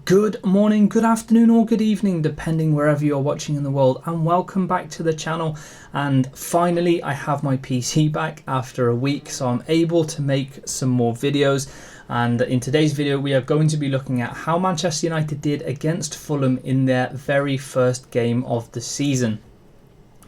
Good morning, good afternoon or good evening, depending wherever you're watching in the world, and welcome back to the channel. And finally I have my PC back after a week, so I'm able to make some more videos. And in today's video we are going to be looking at how Manchester United did against Fulham in their very first game of the season.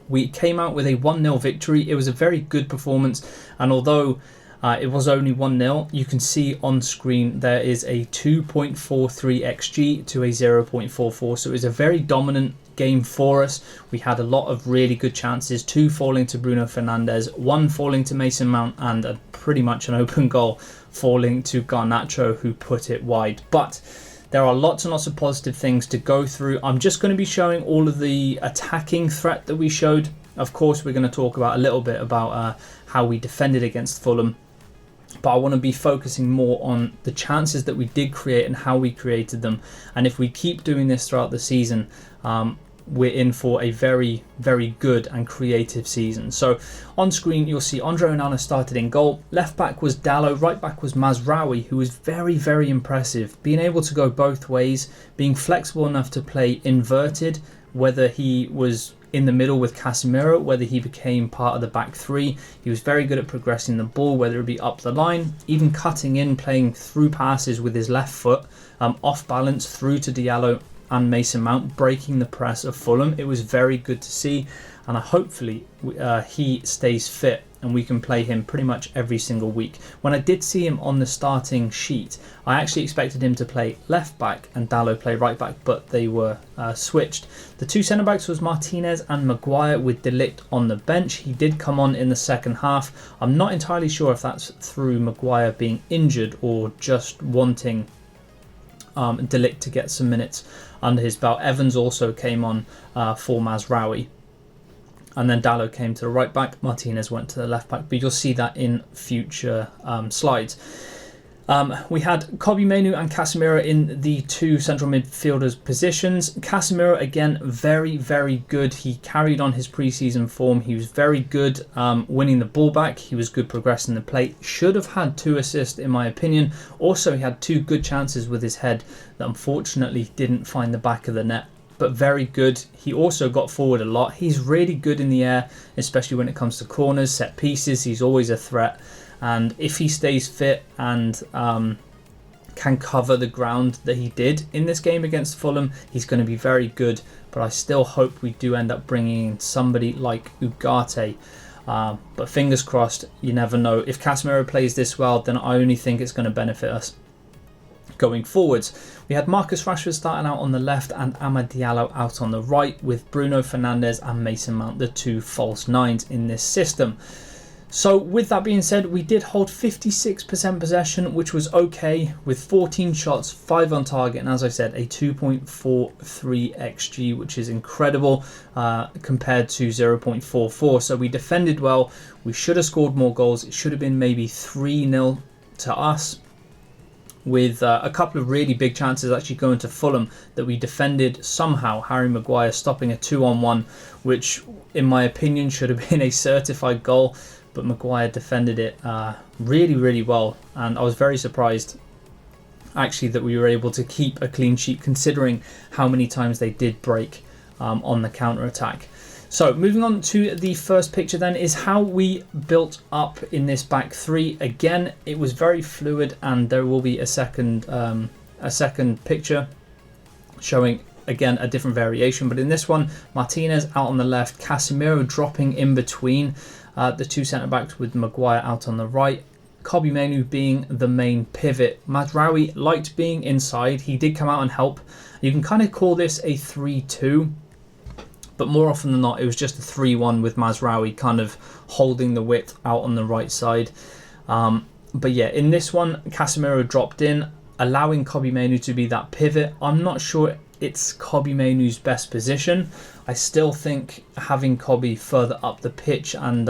We came out with a 1-0 victory. It was a very good performance, and although it was only 1-0. You can see on screen there is a 2.43 XG to a 0.44. So it was a very dominant game for us. We had a lot of really good chances, 2 falling to Bruno Fernandes, 1 falling to Mason Mount, and pretty much an open goal falling to Garnacho, who put it wide. But there are lots and lots of positive things to go through. I'm just going to be showing all of the attacking threat that we showed. Of course, we're going to talk about a little bit about how we defended against Fulham. But I want to be focusing more on the chances that we did create and how we created them. And if we keep doing this throughout the season, we're in for a very, very good and creative season. So on screen, you'll see Andre Onana started in goal. Left back was Dalot. Right back was Mazraoui, who was very, very impressive. Being able to go both ways, being flexible enough to play inverted, whether he was in the middle with Casemiro, whether he became part of the back three. He was very good at progressing the ball, whether it be up the line, even cutting in, playing through passes with his left foot, off balance through to Diallo and Mason Mount, breaking the press of Fulham. It was very good to see, and hopefully he stays fit and we can play him pretty much every single week. When I did see him on the starting sheet, I actually expected him to play left back and Dalot play right back, but they were switched. The 2 centre backs was Martinez and Maguire, with De Ligt on the bench. He did come on in the second half. I'm not entirely sure if that's through Maguire being injured or just wanting De Ligt to get some minutes under his belt. Evans also came on for Mazraoui. And then Dalot came to the right back, Martinez went to the left back, but you'll see that in future slides. We had Kobbie Mainoo and Casemiro in the 2 central midfielders positions. Casemiro, again, very, very good. He carried on his pre-season form. He was very good winning the ball back. He was good progressing the play. Should have had 2 assists in my opinion. Also, he had 2 good chances with his head that unfortunately didn't find the back of the net, but very good. He also got forward a lot. He's really good in the air, especially when it comes to corners, set pieces. He's always a threat. And if he stays fit and can cover the ground that he did in this game against Fulham, he's going to be very good. But I still hope we do end up bringing in somebody like Ugarte. But fingers crossed, you never know. If Casemiro plays this well, then I only think it's going to benefit us going forwards. We had Marcus Rashford starting out on the left and Amad Diallo out on the right, with Bruno Fernandes and Mason Mount the 2 false 9s in this system. So with that being said, we did hold 56% possession, which was okay, with 14 shots, 5 on target, and as I said, a 2.43 XG, which is incredible compared to 0.44. So we defended well. We should have scored more goals. It should have been maybe 3-0 to us, with a couple of really big chances actually going to Fulham that we defended somehow. Harry Maguire stopping a 2-on-1, which in my opinion should have been a certified goal, but Maguire defended it really, really well, and I was very surprised actually that we were able to keep a clean sheet considering how many times they did break on the counter-attack. So moving on to the first picture then is how we built up in this back three. Again, it was very fluid, and there will be a second picture showing again a different variation. But in this one, Martinez out on the left, Casemiro dropping in between the 2 centre backs with Maguire out on the right. Kobbie Mainoo being the main pivot. Mazraoui liked being inside. He did come out and help. You can kind of call this a 3-2. But more often than not, it was just a 3-1 with Mazraoui kind of holding the width out on the right side. But yeah, in this one, Casemiro dropped in, allowing Kobbie Mainoo to be that pivot. I'm not sure it's Kobbie Mainoo's best position. I still think having Kobbie further up the pitch and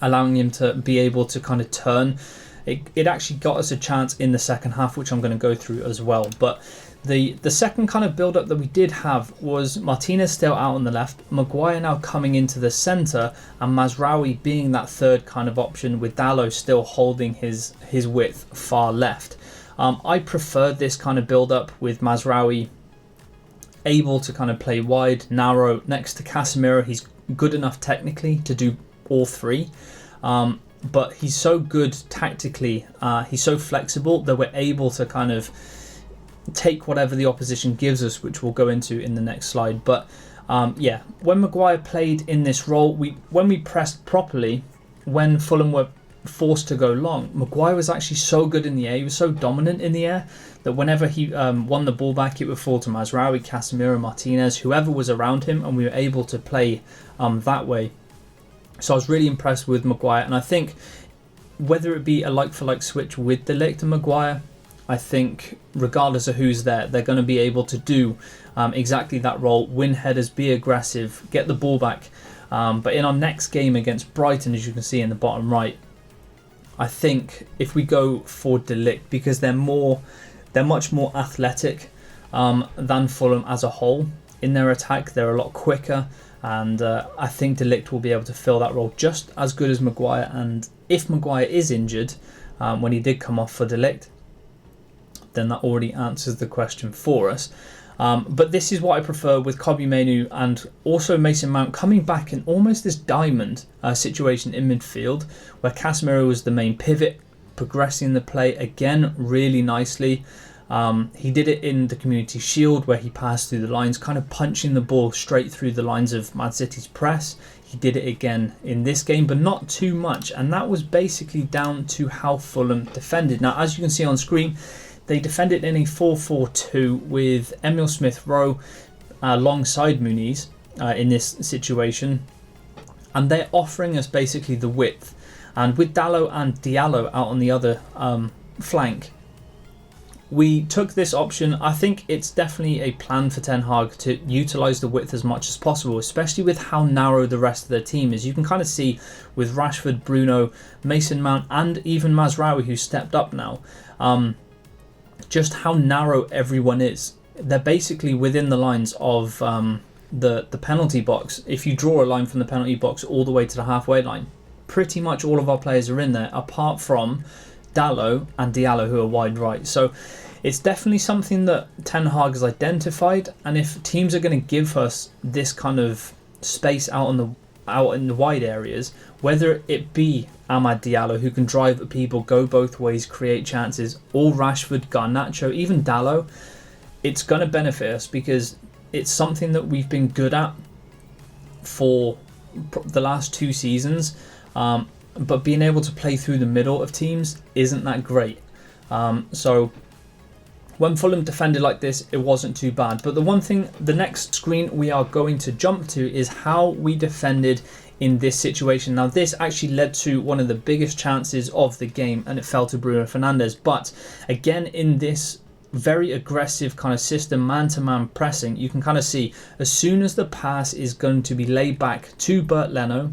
allowing him to be able to kind of turn, it actually got us a chance in the second half, which I'm going to go through as well. But the second kind of build-up that we did have was Martinez still out on the left, Maguire now coming into the centre, and Mazraoui being that third kind of option, with Dalot still holding his width far left. I prefer this kind of build-up with Mazraoui able to kind of play wide, narrow, next to Casemiro. He's good enough technically to do all three, but he's so good tactically, he's so flexible that we're able to kind of take whatever the opposition gives us, which we'll go into in the next slide. But yeah, when Maguire played in this role, when we pressed properly, when Fulham were forced to go long, Maguire was actually so good in the air, he was so dominant in the air, that whenever he won the ball back, it would fall to Mazraoui, Casemiro, Martinez, whoever was around him, and we were able to play that way. So I was really impressed with Maguire, and I think whether it be a like-for-like switch with De Ligt and Maguire, I think regardless of who's there, they're going to be able to do exactly that role, win headers, be aggressive, get the ball back. But in our next game against Brighton, as you can see in the bottom right, I think if we go for De Ligt, because they're much more athletic than Fulham as a whole in their attack, they're a lot quicker, and I think De Ligt will be able to fill that role just as good as Maguire. And if Maguire is injured, when he did come off for De Ligt, then that already answers the question for us. But this is what I prefer with Kobbie Mainoo and also Mason Mount coming back in almost this diamond situation in midfield, where Casemiro was the main pivot, progressing the play again really nicely. He did it in the Community Shield where he passed through the lines, kind of punching the ball straight through the lines of Man City's press. He did it again in this game, but not too much, and that was basically down to how Fulham defended. Now, as you can see on screen, they defended in a 4-4-2 with Emile Smith-Rowe alongside Muniz in this situation. And they're offering us basically the width. And with Dalot and Diallo out on the other flank, we took this option. I think it's definitely a plan for Ten Hag to utilise the width as much as possible, especially with how narrow the rest of the team is. You can kind of see with Rashford, Bruno, Mason Mount and even Mazraoui, who stepped up now, just how narrow everyone is. They're basically within the lines of the penalty box. If you draw a line from the penalty box all the way to the halfway line, pretty much all of our players are in there, apart from Dalot and Diallo, who are wide right. So it's definitely something that Ten Hag has identified, and if teams are going to give us this kind of space out in the wide areas, whether it be Amad Diallo, who can drive at people, go both ways, create chances, or Rashford, Garnacho, even Dalot, it's going to benefit us because it's something that we've been good at for the last 2 seasons, but being able to play through the middle of teams isn't that great. So when Fulham defended like this, it wasn't too bad. But the next screen we are going to jump to is how we defended in this situation. Now, this actually led to one of the biggest chances of the game, and it fell to Bruno Fernandes. But again, in this very aggressive kind of system, man-to-man pressing, you can kind of see as soon as the pass is going to be laid back to Leno,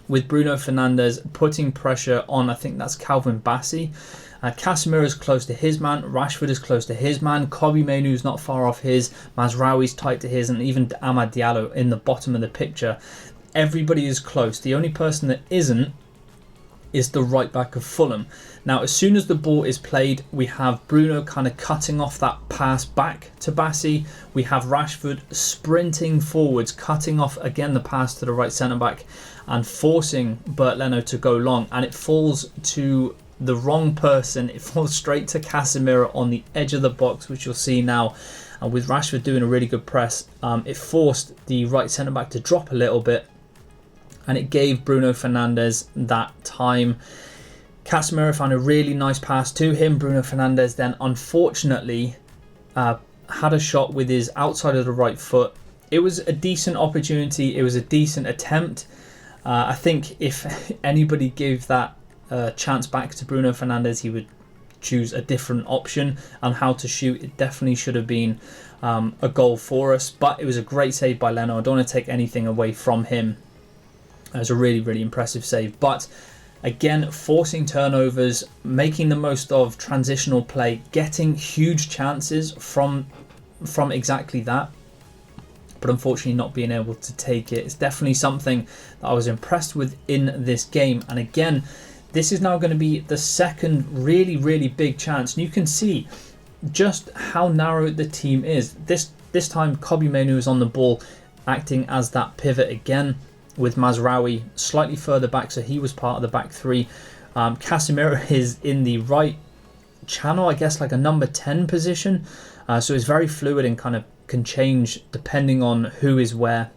with Bruno Fernandes putting pressure on, I think that's Calvin Bassey. Casemiro is close to his man, Rashford is close to his man, Kobbie Mainoo is not far off his, Mazraoui's tight to his, and even Amad Diallo in the bottom of the picture. Everybody is close. The only person that isn't is the right back of Fulham. Now, as soon as the ball is played, we have Bruno kind of cutting off that pass back to Bassey. We have Rashford sprinting forwards, cutting off again the pass to the right centre-back and forcing Leno to go long. And it falls to the wrong person. It falls straight to Casemiro on the edge of the box, which you'll see now. And with Rashford doing a really good press, it forced the right centre-back to drop a little bit. And it gave Bruno Fernandes that time. Casemiro found a really nice pass to him. Bruno Fernandes then unfortunately had a shot with his outside of the right foot. It was a decent opportunity. It was a decent attempt. I think if anybody gave that chance back to Bruno Fernandes, he would choose a different option on how to shoot. It definitely should have been a goal for us. But it was a great save by Leno. I don't want to take anything away from him. It was a really, really impressive save. But again, forcing turnovers, making the most of transitional play, getting huge chances from exactly that, but unfortunately not being able to take it. It's definitely something that I was impressed with in this game. And again, this is now going to be the second really, really big chance. And you can see just how narrow the team is. This time, Kobbie Mainoo is on the ball, acting as that pivot again, with Mazraoui slightly further back, so he was part of the back three. Casemiro is in the right channel, I guess, like a number 10 position. So it's very fluid and kind of can change depending on who is where.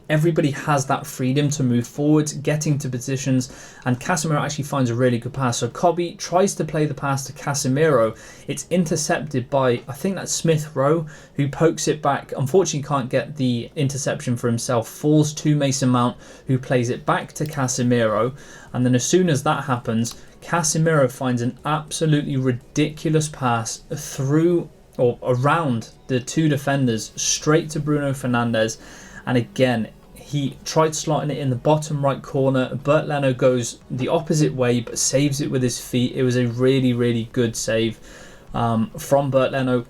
Everybody has that freedom to move forwards, getting to positions, and Casemiro actually finds a really good pass. So Kobbie tries to play the pass to Casemiro. It's intercepted by, I think that's Smith Rowe, who pokes it back. Unfortunately can't get the interception for himself. Falls to Mason Mount, who plays it back to Casemiro. And then as soon as that happens, Casemiro finds an absolutely ridiculous pass through or around the two defenders, straight to Bruno Fernandes. And again, he tried slotting it in the bottom right corner. Bert Leno goes the opposite way but saves it with his feet. It was a really, really good save from Bert Leno.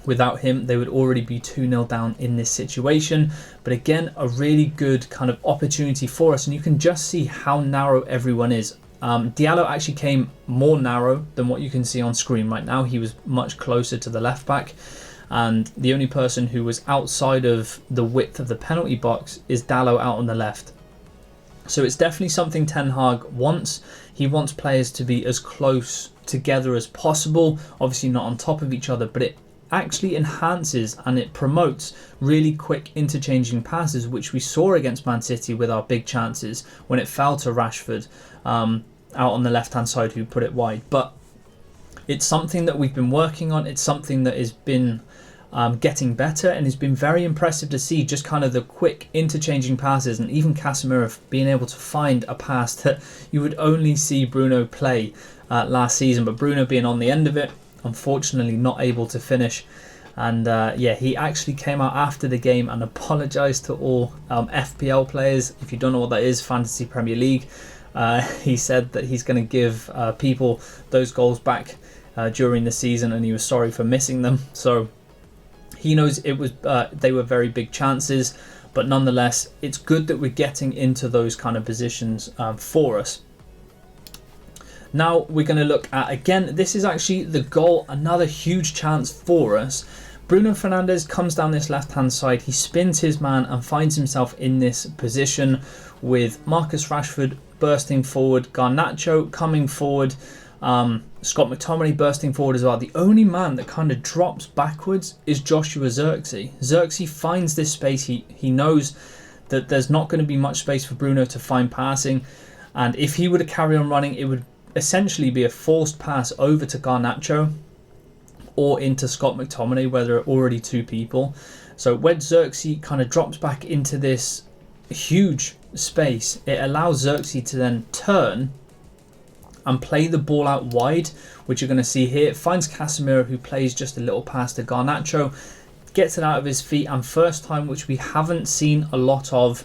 Without him, they would already be 2-0 down in this situation. But again, a really good kind of opportunity for us. And you can just see how narrow everyone is. Diallo actually came more narrow than what you can see on screen right now. He was much closer to the left back. And the only person who was outside of the width of the penalty box is Dalot out on the left. So it's definitely something Ten Hag wants. He wants players to be as close together as possible. Obviously not on top of each other, but it actually enhances and it promotes really quick interchanging passes, which we saw against Man City with our big chances when it fell to Rashford out on the left-hand side, who put it wide. But it's something that we've been working on. It's something that has been getting better, and it's been very impressive to see just kind of the quick interchanging passes, and even Casemiro being able to find a pass that you would only see Bruno play last season. But Bruno being on the end of it, unfortunately not able to finish. And yeah, he actually came out after the game and apologised to all FPL players. If you don't know what that is, Fantasy Premier League. He said that he's going to give people those goals back during the season, and he was sorry for missing them. So he knows it was they were very big chances, but nonetheless, it's good that we're getting into those kind of positions for us. Now we're going to look at, again, this is actually the goal, another huge chance for us. Bruno Fernandes comes down this left-hand side, he spins his man and finds himself in this position with Marcus Rashford bursting forward, Garnacho coming forward, Scott McTominay bursting forward as well. The only man that kind of drops backwards is Joshua Zirkzee. Zirkzee finds this space. He knows that there's not going to be much space for Bruno to find passing, and if he were to carry on running, it would essentially be a forced pass over to Garnacho or into Scott McTominay, where there are already two people. So when Zirkzee kind of drops back into this huge space, it allows Zirkzee to then turn and play the ball out wide, which you're going to see here. It finds Casemiro, who plays just a little pass to Garnacho, gets it out of his feet, and first time, which we haven't seen a lot of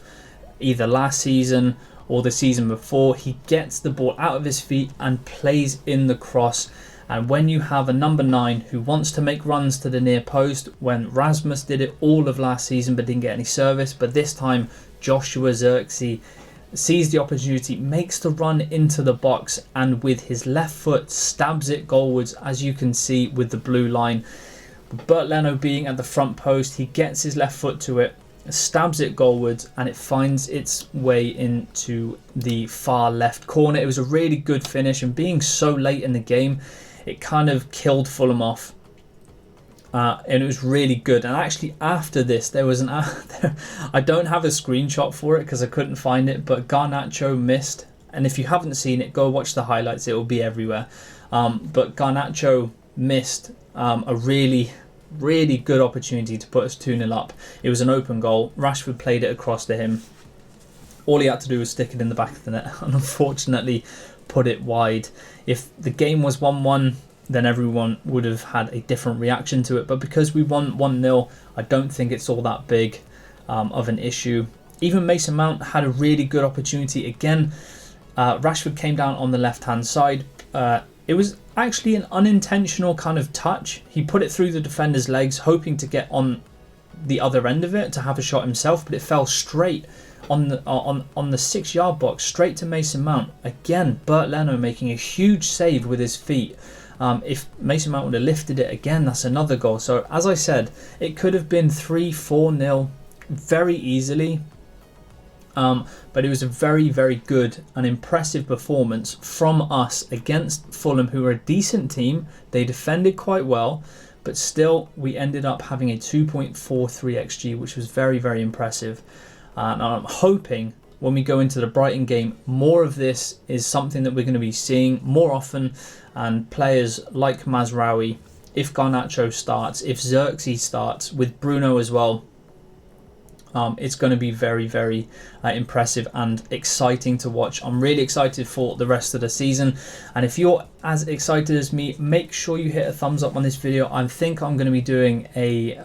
either last season or the season before, he gets the ball out of his feet and plays in the cross. And when you have a number 9 who wants to make runs to the near post, when Rasmus did it all of last season but didn't get any service, but this time Joshua Zirkzee sees the opportunity, makes the run into the box, and with his left foot stabs it goalwards, as you can see with the blue line. Bert Leno being at the front post, he gets his left foot to it, stabs it goalwards, and it finds its way into the far left corner. It was a really good finish, and being so late in the game, it kind of killed Fulham off. And it was really good. And actually after this, there was I don't have a screenshot for it because I couldn't find it, but Garnacho missed. And if you haven't seen it, go watch the highlights. It will be everywhere. But Garnacho missed a really, really good opportunity to put us 2-0 up. It was an open goal. Rashford played it across to him. All he had to do was stick it in the back of the net and unfortunately put it wide. If the game was 1-1, then everyone would have had a different reaction to it. But because we won 1-0, I don't think it's all that big of an issue. Even Mason Mount had a really good opportunity. Again, Rashford came down on the left-hand side. It was actually an unintentional kind of touch. He put it through the defender's legs, hoping to get on the other end of it to have a shot himself, but it fell straight on the 6-yard box, straight to Mason Mount. Again, Bert Leno making a huge save with his feet. If Mason Mount would have lifted it again, that's another goal. So as I said, it could have been 3-4-0 very easily. But it was a very, very good and impressive performance from us against Fulham, who were a decent team. They defended quite well, but still we ended up having a 2.43 XG, which was very, very impressive. And I'm hoping when we go into the Brighton game, more of this is something that we're going to be seeing more often, and players like Mazraoui, if Garnacho starts, if Zirkzee starts, with Bruno as well, it's going to be very, very impressive and exciting to watch. I'm really excited for the rest of the season, and if you're as excited as me, make sure you hit a thumbs up on this video. I think I'm going to be doing a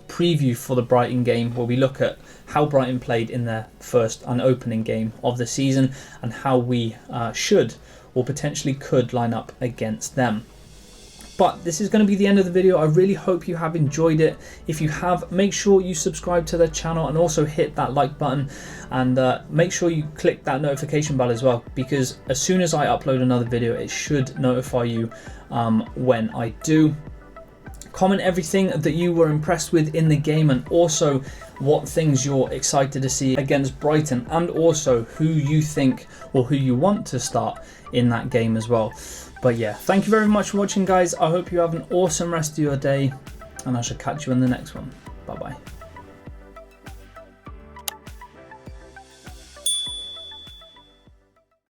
preview for the Brighton game, where we look at how Brighton played in their first and opening game of the season, and how we should or potentially could line up against them. But this is going to be the end of the video. I really hope you have enjoyed it. If you have, make sure you subscribe to the channel and also hit that like button, and make sure you click that notification bell as well, because as soon as I upload another video, it should notify you when I do. Comment everything that you were impressed with in the game, and also what things you're excited to see against Brighton, and also who you think or who you want to start in that game as well. But yeah, thank you very much for watching, guys. I hope you have an awesome rest of your day, and I shall catch you in the next one.